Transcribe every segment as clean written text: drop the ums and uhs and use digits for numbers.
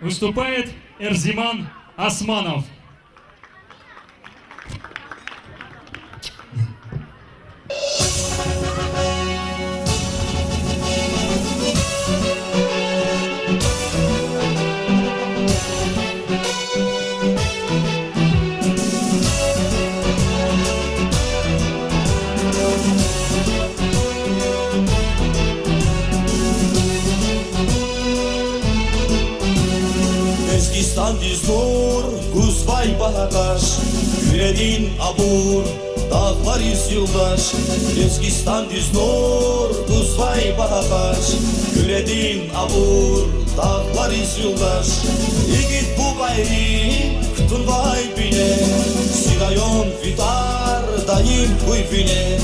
Выступает Эрзиман Османов. Ezgistan diznur, Kuzbay Bahakaş, Küredin abur, dağlar yüz yıldaş. Ezgistan diznur, Kuzbay Bahakaş, Küredin abur, dağlar yüz yıldaş. İgit bu bayri, kıtın vay bine, Sirayon vitar, dayım kuy bine.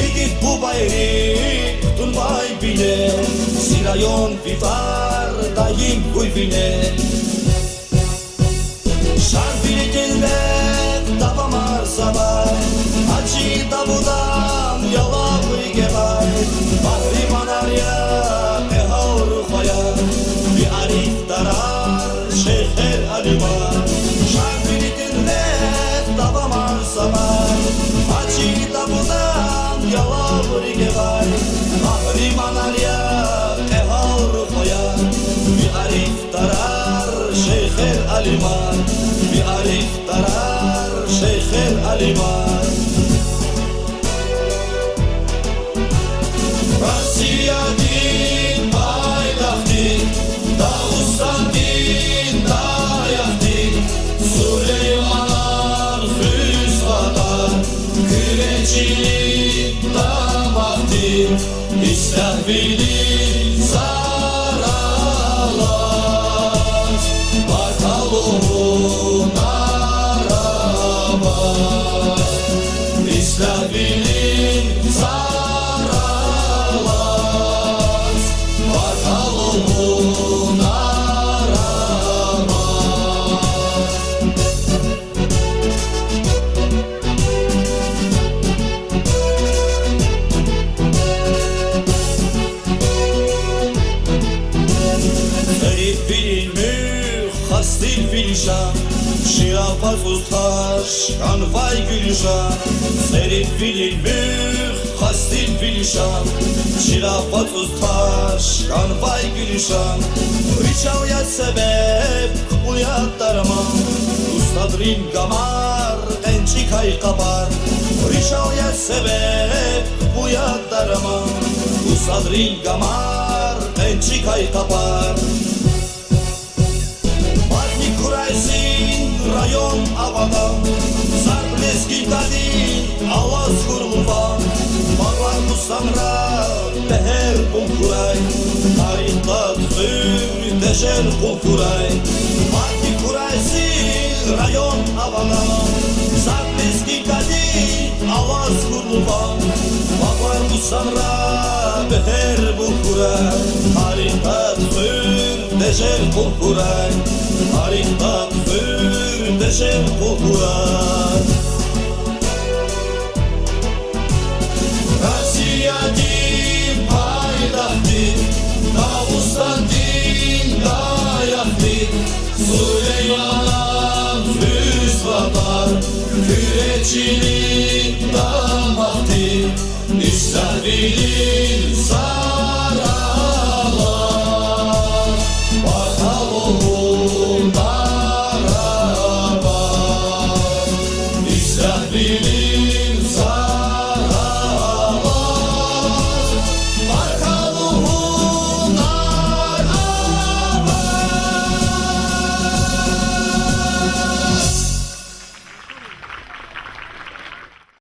İgit bu bayri, kıtın vay bine, Sirayon vitar, dayım kuy bine. Şarfili cennet tapamar sabah, Hacı davudan yalavı gebay. Bahri manarya ehavru koya, bir arif darar şeyher alima. Şarfili cennet tapamar sabah, Hacı davudan yalavı gebay. Bahri manarya ehavru koya, bir arif darar şeyher alima. Bir arif darar şeyher aliman. Rasya din paytaxti, Dağıstan din dayaqti. Süleymanar füzqalar, Küreçilik damaqti. İstəhvili zaralar, Barkalovun arabas. İstəhvili zaralar, Barkalovun arabas. Herif bilmir hastil filşan, Şirafat ustaş kanvay gülşan. Herif bilmir hastil filşan, Şirafat ustaş kanvay gülşan. Riçavya sebep uyat darman, Ustadrin gamar ençik ay kapar. Riçavya sebep uyat darman, Ustadrin gamar ençik ay kapar. Parti kuraysin rayon avadan, Zarbleskin kadin avaz kurulvan. Bağlar musamra beher kumkuray, Tarihta tüzüm deşer kumkuray. Parti kuraysin rayon avadan, Zarbleskin kadin avaz kurulvan. Bağlar musamra beher kumkuray, Tarihta tüzüm deşer kumkuray. Tarihta tüzüm deşer kumkuray. Rasya din paytaxti, Dağıstan din dayaqti. Süleymanar füzqalar, Küreçilik damaqti. İstəhvili zaralar, Barkalovun arabas. İstəhvili